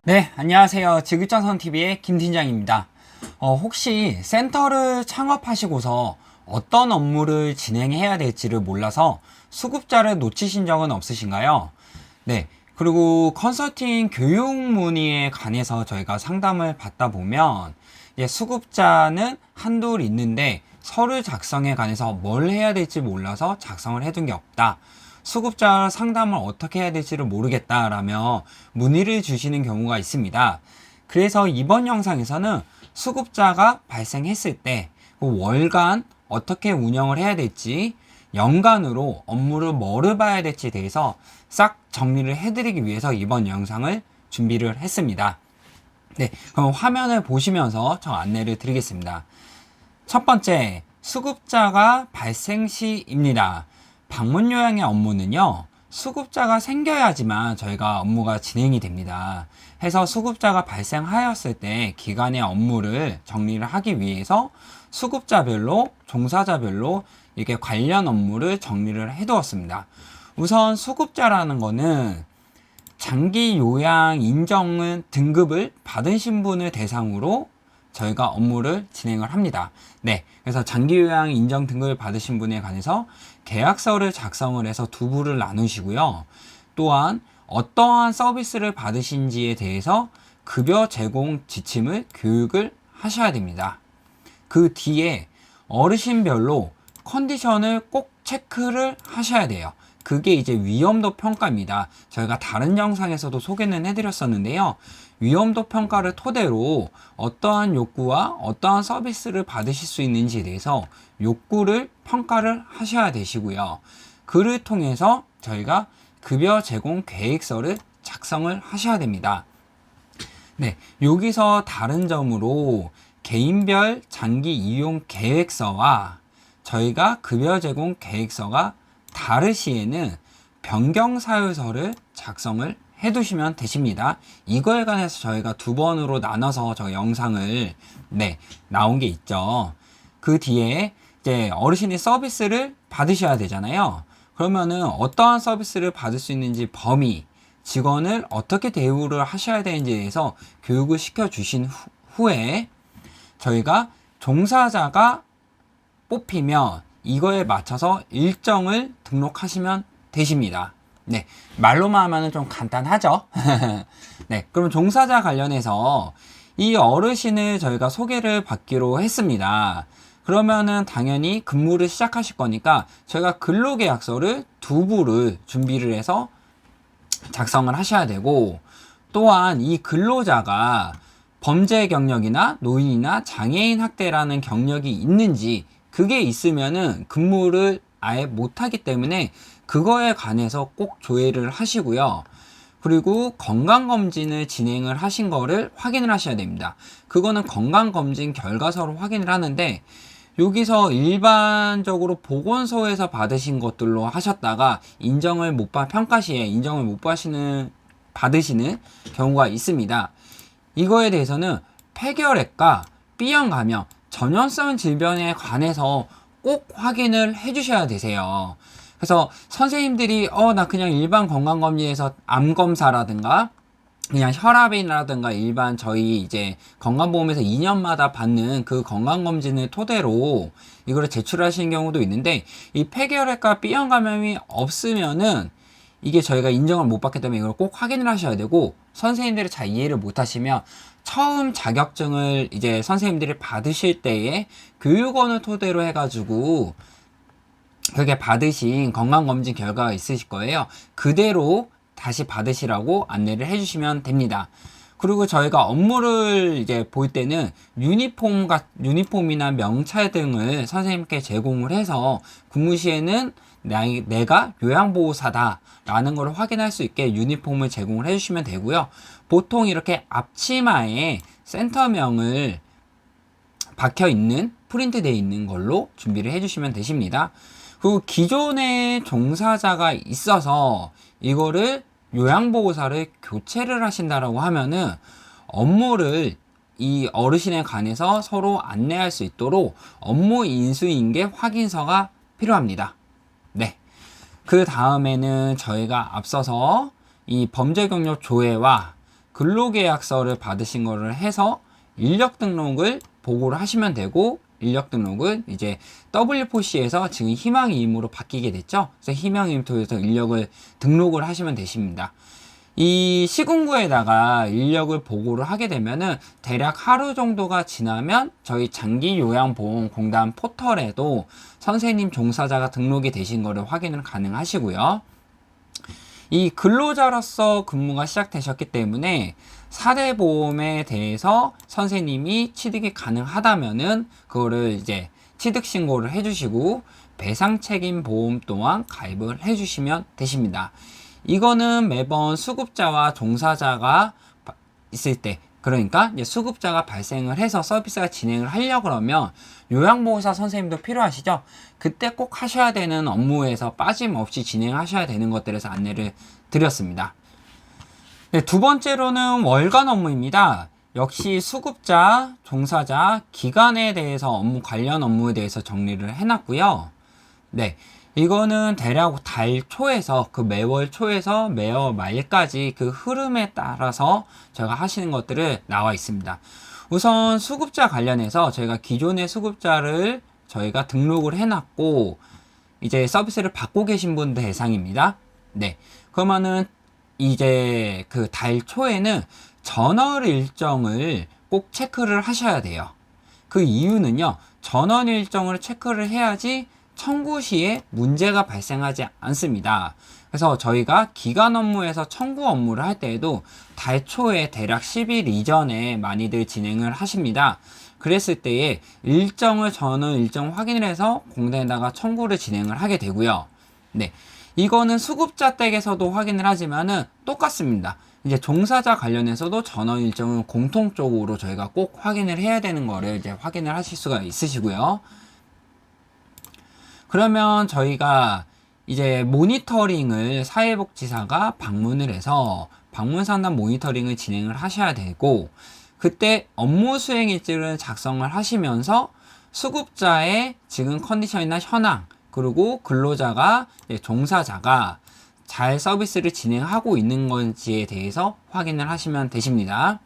네, 안녕하세요. 지구전선TV의 김팀장입니다. 혹시 센터를 창업하시고서 어떤 업무를 진행해야 될지를 몰라서 수급자를 놓치신 적은 없으신가요? 네, 그리고 컨설팅 교육 문의에 관해서 저희가 상담을 받다 보면 수급자는 한둘 있는데 서류 작성에 관해서 뭘 해야 될지 몰라서 작성을 해둔 게 없다. 수급자 상담을 어떻게 해야 될지를 모르겠다라며 문의를 주시는 경우가 있습니다. 그래서 이번 영상에서는 수급자가 발생했을 때 월간 어떻게 운영을 해야 될지, 연간으로 업무를 뭐를 봐야 될지에 대해서 싹 정리를 해드리기 위해서 이번 영상을 준비를 했습니다. 네, 그럼 화면을 보시면서 저 안내를 드리겠습니다. 첫 번째, 수급자가 발생 시입니다. 방문 요양의 업무는요, 수급자가 생겨야지만 저희가 업무가 진행이 됩니다. 해서 수급자가 발생하였을 때 기간의 업무를 정리를 하기 위해서 수급자별로, 종사자별로 이렇게 관련 업무를 정리를 해두었습니다. 우선 수급자라는 거는 장기 요양 인정은 등급을 받으신 분을 대상으로 저희가 업무를 진행을 합니다. 네, 그래서 장기 요양 인정 등급을 받으신 분에 관해서 계약서를 작성을 해서 두 부를 나누시고요. 또한 어떠한 서비스를 받으신지에 대해서 급여 제공 지침을 교육을 하셔야 됩니다. 그 뒤에 어르신별로 컨디션을 꼭 체크를 하셔야 돼요. 그게 이제 위험도 평가입니다. 저희가 다른 영상에서도 소개는 해드렸었는데요. 위험도 평가를 토대로 어떠한 욕구와 어떠한 서비스를 받으실 수 있는지에 대해서 욕구를 평가를 하셔야 되시고요. 그를 통해서 저희가 급여 제공 계획서를 작성을 하셔야 됩니다. 네, 여기서 다른 점으로 개인별 장기 이용 계획서와 저희가 급여 제공 계획서가 다르시에는 변경 사유서를 작성을 해두시면 되십니다. 이거에 관해서 저희가 두 번으로 나눠서 저 영상을 나온 게 있죠. 그 뒤에 이제 어르신이 서비스를 받으셔야 되잖아요. 그러면은 어떠한 서비스를 받을 수 있는지 범위, 직원을 어떻게 대우를 하셔야 되는지에 대해서 교육을 시켜주신 후에 저희가 종사자가 뽑히면 이거에 맞춰서 일정을 등록하시면 되십니다. 네, 말로만 하면 좀 간단하죠. 네, 그럼 종사자 관련해서 이 어르신을 저희가 소개를 받기로 했습니다. 그러면은 당연히 근무를 시작하실 거니까 저희가 근로계약서를 두 부를 준비를 해서 작성을 하셔야 되고, 또한 이 근로자가 범죄 경력이나 노인이나 장애인 학대라는 경력이 있는지, 그게 있으면은 근무를 아예 못하기 때문에 그거에 관해서 꼭 조회를 하시고요. 그리고 건강검진을 진행을 하신 거를 확인을 하셔야 됩니다. 그거는 건강검진 결과서로 확인을 하는데, 여기서 일반적으로 보건소에서 받으신 것들로 하셨다가 인정을 못 받, 평가 시에 인정을 못 받으시는 경우가 있습니다. 이거에 대해서는 폐결핵과 B형 감염, 전염성 질병에 관해서 꼭 확인을 해 주셔야 되세요. 그래서 선생님들이 나 그냥 일반 건강검진에서 암검사라든가 그냥 혈압이라든가 일반 저희 이제 건강보험에서 2년마다 받는 그 건강검진을 토대로 이거를 제출하시는 경우도 있는데, 이 폐결핵과 B형 감염이 없으면은 이게 저희가 인정을 못 받기 때문에 이걸 꼭 확인을 하셔야 되고, 선생님들이 잘 이해를 못 하시면 처음 자격증을 이제 선생님들이 받으실 때에 교육원을 토대로 해가지고 그게 받으신 건강검진 결과가 있으실 거예요. 그대로 다시 받으시라고 안내를 해주시면 됩니다. 그리고 저희가 업무를 이제 볼 때는 유니폼이나 명찰 등을 선생님께 제공을 해서 근무 시에는 내가 요양보호사다 라는 걸 확인할 수 있게 유니폼을 제공을 해주시면 되고요. 보통 이렇게 앞치마에 센터명을 박혀있는, 프린트되어 있는 걸로 준비를 해주시면 되십니다. 그리고 기존에 종사자가 있어서 이거를 요양보호사를 교체를 하신다라고 하면은 업무를 이 어르신에 관해서 서로 안내할 수 있도록 업무 인수인계 확인서가 필요합니다. 네. 그 다음에는 저희가 앞서서 이 범죄 경력 조회와 근로계약서를 받으신 거를 해서 인력 등록을 보고를 하시면 되고, 인력 등록은 이제 W4C에서 지금 희망이임으로 바뀌게 됐죠. 그래서 희망이임 통해서 인력을 등록을 하시면 되십니다. 이 시군구에다가 인력을 보고를 하게 되면은 대략 하루 정도가 지나면 저희 장기요양보험공단 포털에도 선생님 종사자가 등록이 되신 거를 확인을 가능하시고요. 이 근로자로서 근무가 시작되셨기 때문에 4대 보험에 대해서 선생님이 취득이 가능하다면은 그거를 이제 취득 신고를 해주시고 배상 책임 보험 또한 가입을 해주시면 되십니다. 이거는 매번 수급자와 종사자가 있을 때, 그러니까 이제 수급자가 발생을 해서 서비스가 진행을 하려고 그러면 요양보호사 선생님도 필요하시죠? 그때 꼭 하셔야 되는 업무에서 빠짐없이 진행하셔야 되는 것들에서 안내를 드렸습니다. 네, 두 번째로는 월간 업무입니다. 역시 수급자, 종사자, 기간에 대해서 업무 관련 업무에 대해서 정리를 해놨고요. 네, 이거는 대략 달 초에서 그 매월 초에서 매월 말까지 그 흐름에 따라서 제가 하시는 것들을 나와 있습니다. 우선 수급자 관련해서 저희가 기존의 수급자를 저희가 등록을 해놨고 이제 서비스를 받고 계신 분들 대상입니다. 네, 그러면은 이제 그 달 초에는 전월 일정을 꼭 체크를 하셔야 돼요. 그 이유는요, 전월 일정을 체크를 해야지 청구 시에 문제가 발생하지 않습니다. 그래서 저희가 기간 업무에서 청구 업무를 할 때에도 달 초에 대략 10일 이전에 많이들 진행을 하십니다. 그랬을 때에 일정을 전원 일정 확인을 해서 공단에다가 청구를 진행을 하게 되고요. 네, 이거는 수급자 댁에서도 확인을 하지만은 똑같습니다. 이제 종사자 관련해서도 전원 일정은 공통적으로 저희가 꼭 확인을 해야 되는 거를 이제 확인을 하실 수가 있으시고요. 그러면 저희가 이제 모니터링을 사회복지사가 방문을 해서 방문 상담 모니터링을 진행을 하셔야 되고, 그때 업무 수행 일지를 작성을 하시면서 수급자의 지금 컨디션이나 현황, 그리고 근로자가, 종사자가 잘 서비스를 진행하고 있는 건지에 대해서 확인을 하시면 되십니다.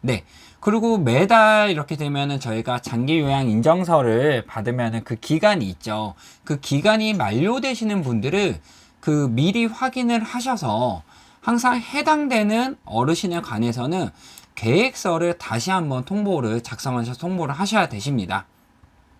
네. 그리고 매달 이렇게 되면은 저희가 장기요양 인정서를 받으면은 그 기간이 있죠. 그 기간이 만료되시는 분들은 그 미리 확인을 하셔서 항상 해당되는 어르신에 관해서는 계획서를 다시 한번 작성하셔서 통보를 하셔야 되십니다.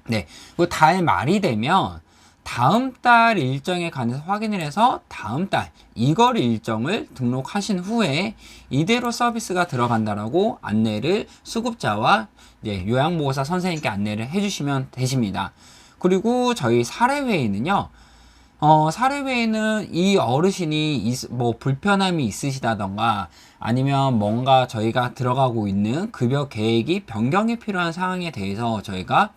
네. 그 달 말이 되면 다음 달 일정에 관해서 확인을 해서 다음 달 이걸 일정을 등록하신 후에 이대로 서비스가 들어간다라고 안내를 수급자와 이제 요양보호사 선생님께 안내를 해주시면 되십니다. 그리고 저희 사례회의는요, 사례회의는 이 어르신이 뭐 불편함이 있으시다던가 아니면 뭔가 저희가 들어가고 있는 급여 계획이 변경이 필요한 상황에 대해서 저희가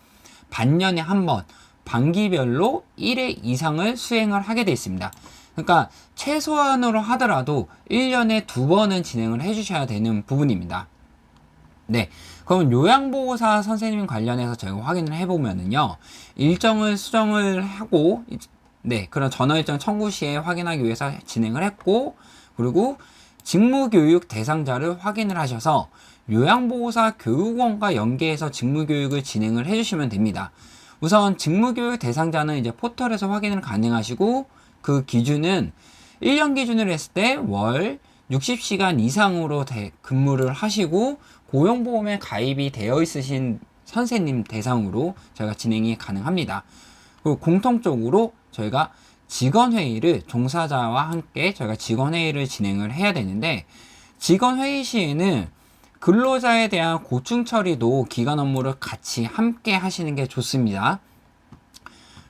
반년에 한 번 반기별로 1회 이상을 수행을 하게 되어 있습니다. 그러니까 최소한으로 하더라도 1년에 2번은 진행을 해주셔야 되는 부분입니다. 네, 그럼 요양보호사 선생님 관련해서 저희가 확인을 해보면은요, 일정을 수정을 하고, 네, 그런 전화일정 청구 시에 확인하기 위해서 진행을 했고, 그리고 직무교육 대상자를 확인을 하셔서 요양보호사 교육원과 연계해서 직무교육을 진행을 해주시면 됩니다. 우선 직무교육 대상자는 이제 포털에서 확인을 가능하시고, 그 기준은 1년 기준으로 했을 때 월 60시간 이상으로 근무를 하시고 고용보험에 가입이 되어 있으신 선생님 대상으로 저희가 진행이 가능합니다. 그리고 공통적으로 저희가 직원회의를 종사자와 함께 저희가 직원회의를 진행을 해야 되는데, 직원회의 시에는 근로자에 대한 고충 처리도 기간 업무를 같이 함께 하시는 게 좋습니다.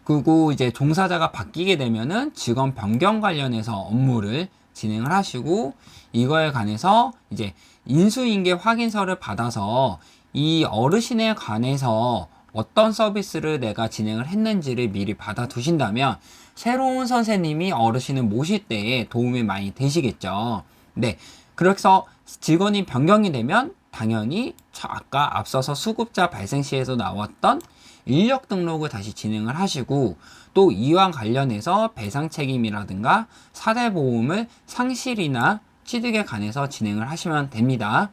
그리고 이제 종사자가 바뀌게 되면은 직원 변경 관련해서 업무를 진행을 하시고, 이거에 관해서 이제 인수인계 확인서를 받아서 이 어르신에 관해서 어떤 서비스를 내가 진행을 했는지를 미리 받아 두신다면 새로운 선생님이 어르신을 모실 때에 도움이 많이 되시겠죠. 네, 그래서 직원이 변경이 되면 당연히 아까 앞서서 수급자 발생 시에서 나왔던 인력 등록을 다시 진행을 하시고, 또 이와 관련해서 배상 책임이라든가 4대 보험을 상실이나 취득에 관해서 진행을 하시면 됩니다.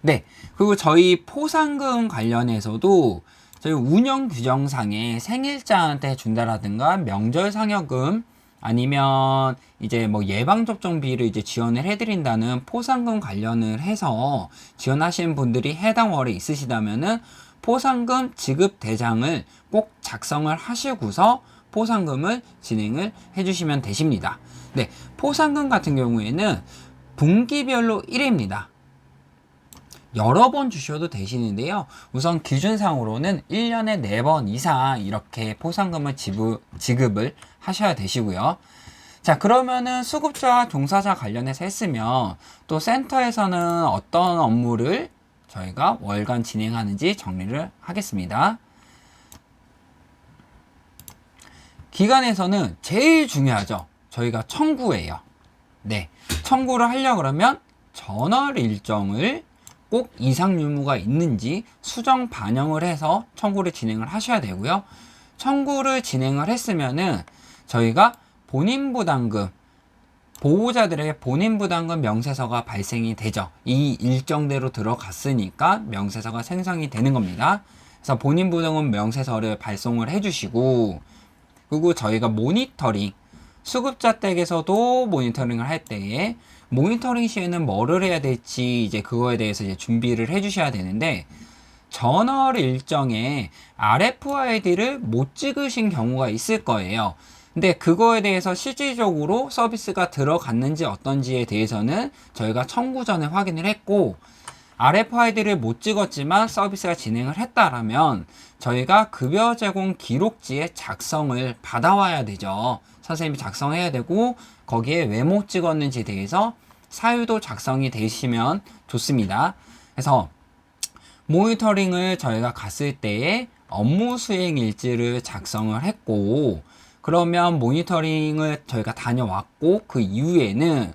네, 그리고 저희 포상금 관련해서도 저희 운영 규정상에 생일자한테 준다라든가 명절 상여금 아니면 이제 뭐 예방접종비를 이제 지원을 해드린다는 포상금 관련을 해서 지원하시는 분들이 해당 월에 있으시다면은 포상금 지급 대장을 꼭 작성을 하시고서 포상금을 진행을 해주시면 되십니다. 네, 포상금 같은 경우에는 분기별로 1회입니다. 여러 번 주셔도 되시는데요. 우선 기준상으로는 1년에 4번 이상 이렇게 포상금을 지급을 하셔야 되시고요. 자, 그러면은 수급자와 종사자 관련해서 했으면 또 센터에서는 어떤 업무를 저희가 월간 진행하는지 정리를 하겠습니다. 기관에서는 제일 중요하죠. 저희가 청구예요. 네, 청구를 하려고 그러면 전월 일정을 꼭 이상 유무가 있는지 수정 반영을 해서 청구를 진행을 하셔야 되고요. 청구를 진행을 했으면은 저희가 본인부담금, 보호자들에게 본인부담금 명세서가 발생이 되죠. 이 일정대로 들어갔으니까 명세서가 생성이 되는 겁니다. 그래서 본인부담금 명세서를 발송을 해주시고, 그리고 저희가 모니터링, 수급자 댁에서도 모니터링을 할 때에 모니터링 시에는 뭐를 해야 될지 이제 그거에 대해서 이제 준비를 해주셔야 되는데, 전월 일정에 RFID를 못 찍으신 경우가 있을 거예요. 근데 그거에 대해서 실질적으로 서비스가 들어갔는지 어떤지에 대해서는 저희가 청구 전에 확인을 했고, RFID를 못 찍었지만 서비스가 진행을 했다라면 저희가 급여 제공 기록지의 작성을 받아와야 되죠. 선생님이 작성해야 되고 거기에 왜 못 찍었는지에 대해서 사유도 작성이 되시면 좋습니다. 그래서 모니터링을 저희가 갔을 때에 업무 수행 일지를 작성을 했고, 그러면 모니터링을 저희가 다녀왔고 그 이후에는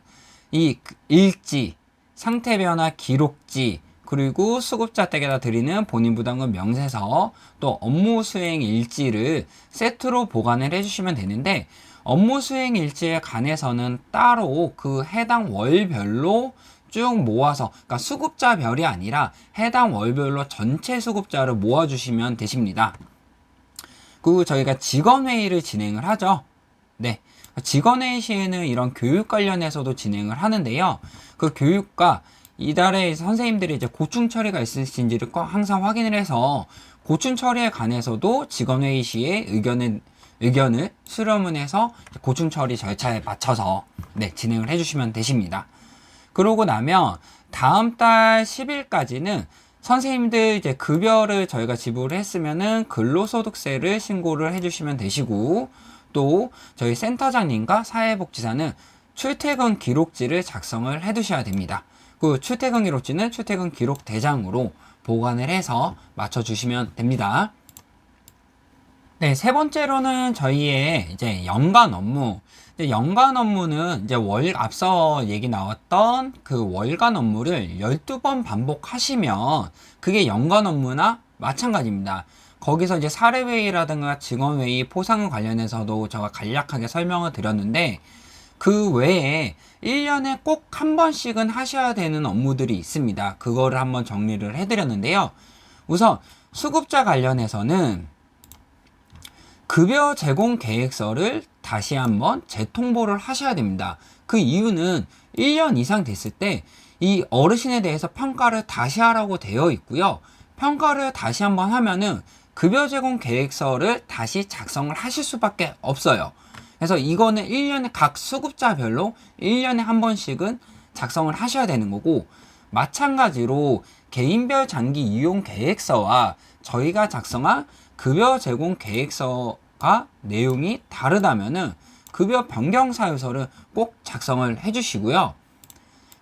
이 일지, 상태 변화 기록지, 그리고 수급자 댁에다 드리는 본인부담금 명세서, 또 업무 수행 일지를 세트로 보관을 해주시면 되는데, 업무 수행 일지에 관해서는 따로 그 해당 월별로 쭉 모아서, 그러니까 수급자별이 아니라 해당 월별로 전체 수급자를 모아주시면 되십니다. 그리고 저희가 직원회의를 진행을 하죠. 네, 직원회의 시에는 이런 교육 관련해서도 진행을 하는데요. 그 교육과 이달에 선생님들이 이제 고충 처리가 있으신지를 꼭 항상 확인을 해서 고충 처리에 관해서도 직원회의 시에 의견을 수렴을 해서 고충 처리 절차에 맞춰서 네, 진행을 해주시면 되십니다. 그러고 나면 다음 달 10일까지는 선생님들 이제 급여를 저희가 지불을 했으면은 근로소득세를 신고를 해주시면 되시고, 또 저희 센터장님과 사회복지사는 출퇴근 기록지를 작성을 해두셔야 됩니다. 그 출퇴근 기록지는 출퇴근 기록 대장으로 보관을 해서 맞춰주시면 됩니다. 네, 세 번째로는 저희의 이제 연간 업무. 연간 업무는 이제 앞서 얘기 나왔던 그 월간 업무를 12번 반복하시면 그게 연간 업무나 마찬가지입니다. 거기서 이제 사례회의라든가 직원회의, 포상 관련해서도 제가 간략하게 설명을 드렸는데, 그 외에 1년에 꼭 한 번씩은 하셔야 되는 업무들이 있습니다. 그거를 한번 정리를 해드렸는데요. 우선 수급자 관련해서는 급여 제공 계획서를 다시 한번 재통보를 하셔야 됩니다. 그 이유는 1년 이상 됐을 때 이 어르신에 대해서 평가를 다시 하라고 되어 있고요. 평가를 다시 한번 하면은 급여 제공 계획서를 다시 작성을 하실 수밖에 없어요. 그래서 이거는 1년에 각 수급자별로 1년에 한 번씩은 작성을 하셔야 되는 거고, 마찬가지로 개인별 장기 이용 계획서와 저희가 작성한 급여 제공 계획서가 내용이 다르다면은 급여 변경 사유서를 꼭 작성을 해주시고요.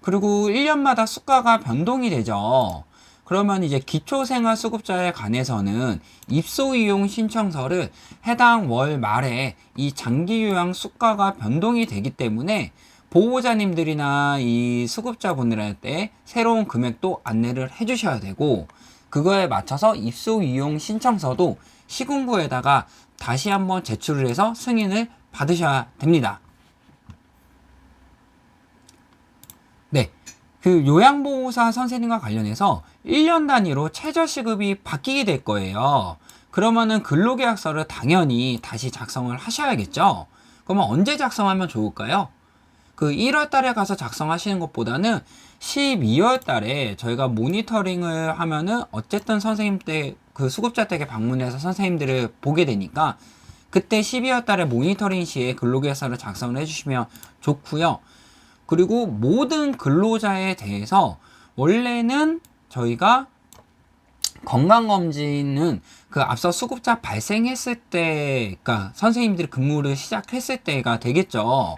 그리고 1년마다 수가가 변동이 되죠. 그러면 이제 기초생활수급자에 관해서는 입소이용 신청서를 해당 월 말에 이 장기요양 수가가 변동이 되기 때문에 보호자님들이나 이 수급자분들한테 새로운 금액도 안내를 해주셔야 되고, 그거에 맞춰서 입소이용 신청서도 시군구에다가 다시 한번 제출을 해서 승인을 받으셔야 됩니다. 네. 그 요양보호사 선생님과 관련해서 1년 단위로 최저시급이 바뀌게 될 거예요. 그러면은 근로계약서를 당연히 다시 작성을 하셔야겠죠? 그러면 언제 작성하면 좋을까요? 그 1월 달에 가서 작성하시는 것보다는 12월 달에 저희가 모니터링을 하면은 어쨌든 선생님 때 그 수급자 댁에 방문해서 선생님들을 보게 되니까 그때 12월 달에 모니터링 시에 근로계약서를 작성을 해주시면 좋고요. 그리고 모든 근로자에 대해서 원래는 저희가 건강검진은 그 앞서 수급자 발생했을 때, 그러니까 선생님들이 근무를 시작했을 때가 되겠죠.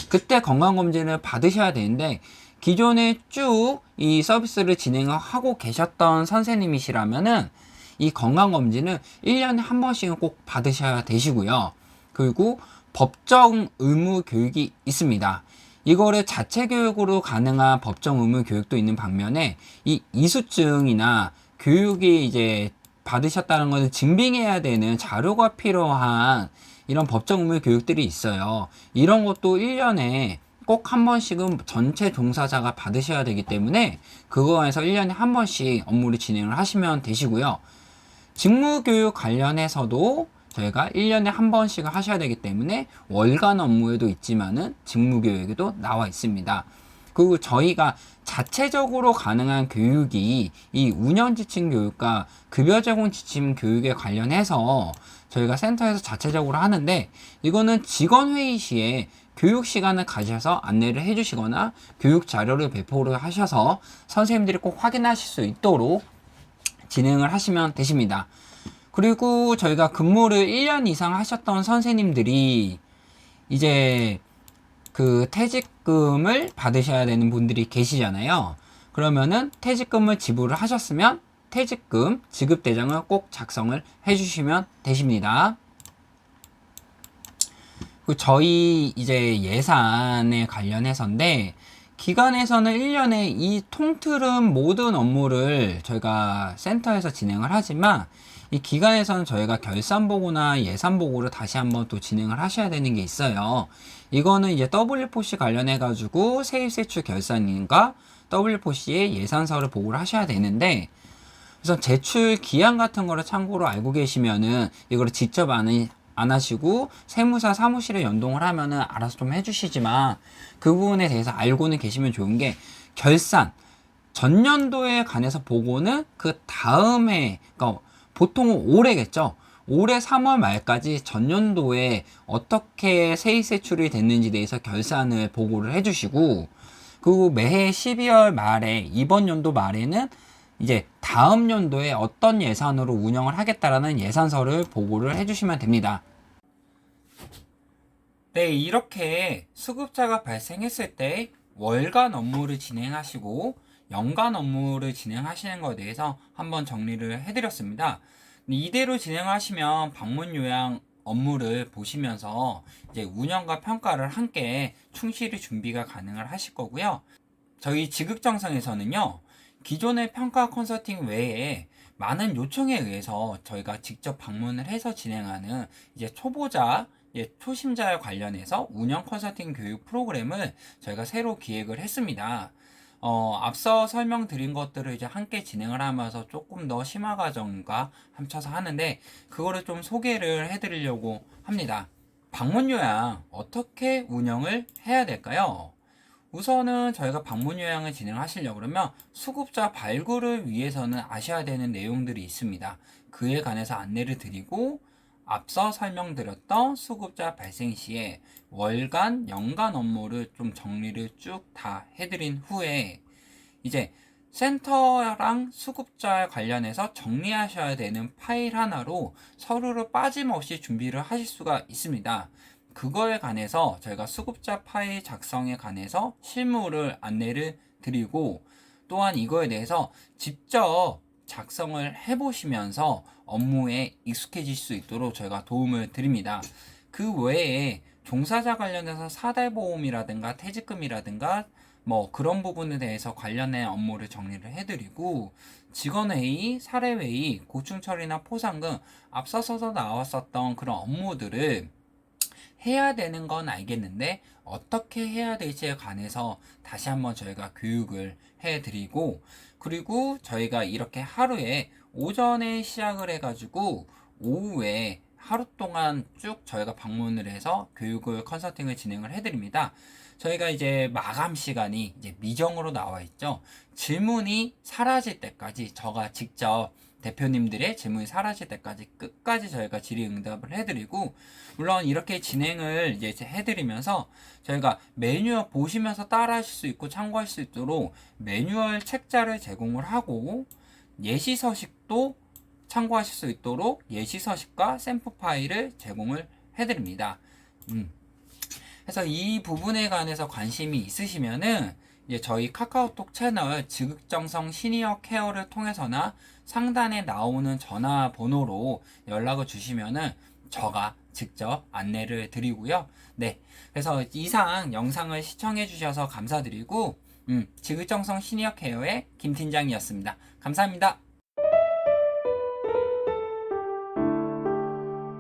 그때 건강검진을 받으셔야 되는데, 기존에 쭉 이 서비스를 진행하고 계셨던 선생님이시라면은 이 건강검진을 1년에 한 번씩은 꼭 받으셔야 되시고요. 그리고 법정 의무 교육이 있습니다. 이거를 자체 교육으로 가능한 법정 의무 교육도 있는 반면에 이 이수증이나 교육이 이제 받으셨다는 것을 증빙해야 되는 자료가 필요한 이런 법정 의무 교육들이 있어요. 이런 것도 1년에 꼭 한 번씩은 전체 종사자가 받으셔야 되기 때문에 그거에서 1년에 한 번씩 업무를 진행을 하시면 되시고요. 직무교육 관련해서도 저희가 1년에 한 번씩은 하셔야 되기 때문에 월간 업무에도 있지만은 직무교육에도 나와 있습니다. 그리고 저희가 자체적으로 가능한 교육이 이 운영지침 교육과 급여 제공 지침 교육에 관련해서 저희가 센터에서 자체적으로 하는데, 이거는 직원 회의 시에 교육 시간을 가셔서 안내를 해주시거나 교육 자료를 배포를 하셔서 선생님들이 꼭 확인하실 수 있도록 진행을 하시면 되십니다. 그리고 저희가 근무를 1년 이상 하셨던 선생님들이 이제 그 퇴직금을 받으셔야 되는 분들이 계시잖아요. 그러면은 퇴직금을 지불을 하셨으면 퇴직금 지급 대장을 꼭 작성을 해주시면 되십니다. 저희 이제 예산에 관련해서인데, 기관에서는 1년에 이 통틀은 모든 업무를 저희가 센터에서 진행을 하지만, 이 기관에서는 저희가 결산보고나 예산보고를 다시 한번 또 진행을 하셔야 되는 게 있어요. 이거는 이제 W4C 관련해가지고 세입세출 결산인가 W4C의 예산서를 보고를 하셔야 되는데, 그래서 제출 기한 같은 거를 참고로 알고 계시면은 이거를 직접 안 하시고 세무사 사무실에 연동을 하면은 알아서 좀 해주시지만, 그 부분에 대해서 알고는 계시면 좋은 게, 결산 전년도에 관해서 보고는 그 다음에, 그러니까 보통은 올해겠죠. 올해 3월 말까지 전년도에 어떻게 세입세출이 됐는지 대해서 결산을 보고를 해주시고, 그리고 매해 12월 말에, 이번 연도 말에는 이제 다음 연도에 어떤 예산으로 운영을 하겠다라는 예산서를 보고를 해주시면 됩니다. 네, 이렇게 수급자가 발생했을 때 월간 업무를 진행하시고 연간 업무를 진행하시는 것에 대해서 한번 정리를 해드렸습니다. 이대로 진행하시면 방문 요양 업무를 보시면서 이제 운영과 평가를 함께 충실히 준비가 가능을 하실 거고요. 저희 지급정성에서는요, 기존의 평가 컨설팅 외에 많은 요청에 의해서 저희가 직접 방문을 해서 진행하는 이제 초보자, 초심자에 관련해서 운영 컨설팅 교육 프로그램을 저희가 새로 기획을 했습니다. 앞서 설명드린 것들을 이제 함께 진행을 하면서 조금 더 심화 과정과 합쳐서 하는데, 그거를 좀 소개를 해드리려고 합니다. 방문 요양 어떻게 운영을 해야 될까요? 우선은 저희가 방문 요양을 진행하시려고 그러면 수급자 발굴을 위해서는 아셔야 되는 내용들이 있습니다. 그에 관해서 안내를 드리고, 앞서 설명드렸던 수급자 발생 시에 월간, 연간 업무를 좀 정리를 쭉 다 해드린 후에 이제 센터랑 수급자 관련해서 정리하셔야 되는 파일 하나로 서류를 빠짐없이 준비를 하실 수가 있습니다. 그거에 관해서 저희가 수급자 파일 작성에 관해서 실무를 안내를 드리고, 또한 이거에 대해서 직접 작성을 해보시면서 업무에 익숙해질 수 있도록 저희가 도움을 드립니다. 그 외에 종사자 관련해서 사대보험이라든가 퇴직금이라든가 뭐 그런 부분에 대해서 관련된 업무를 정리를 해드리고, 직원회의, 사례회의, 고충처리나 포상금, 앞서서 나왔었던 그런 업무들을 해야 되는 건 알겠는데 어떻게 해야 될지에 관해서 다시 한번 저희가 교육을 해드리고, 그리고 저희가 이렇게 하루에 오전에 시작을 해가지고 오후에 하루 동안 쭉 저희가 방문을 해서 교육을 컨설팅을 진행을 해드립니다. 저희가 이제 마감 시간이 이제 미정으로 나와 있죠. 질문이 사라질 때까지 저가 직접 대표님들의 질문이 사라질 때까지 끝까지 저희가 질의응답을 해드리고, 물론 이렇게 진행을 이제 해드리면서 저희가 매뉴얼 보시면서 따라 하실 수 있고 참고할 수 있도록 매뉴얼 책자를 제공을 하고, 예시 서식도 참고하실 수 있도록 예시 서식과 샘플 파일을 제공을 해드립니다. 그래서 이 부분에 관해서 관심이 있으시면은 이제 저희 카카오톡 채널 지극정성 시니어 케어를 통해서나 상단에 나오는 전화번호로 연락을 주시면은 저가 직접 안내를 드리고요. 네. 그래서 이상 영상을 시청해 주셔서 감사드리고, 지극정성 시니어 케어의 김 팀장이었습니다. 감사합니다.